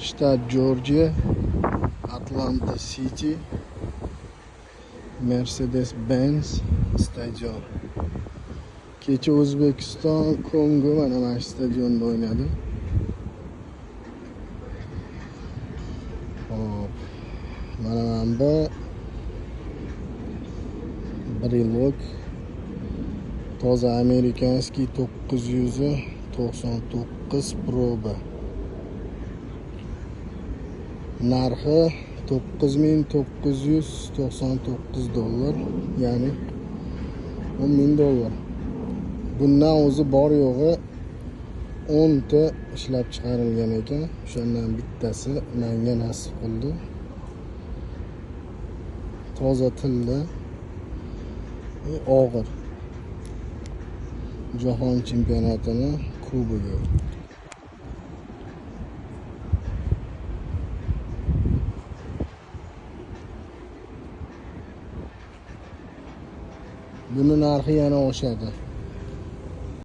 Shtat Jorjiya, Atlanta City, Mercedes-Benz stadion. Kecha O'zbekiston Kongo mana shu stadionda o'ynadi. Hop. Mana bu Brilog toza amerikanskiy 999 proba. Narxi $9,999, ya'ni $10,000. Bundan o'zi bor yo'g'i 10 ta ishlab chiqarilgan ekan. O'shandan bittasi menga nasib qildi. Toza tilla, og'ir. Jahon chempionatining kubogi. Buni narxi yana oshadi.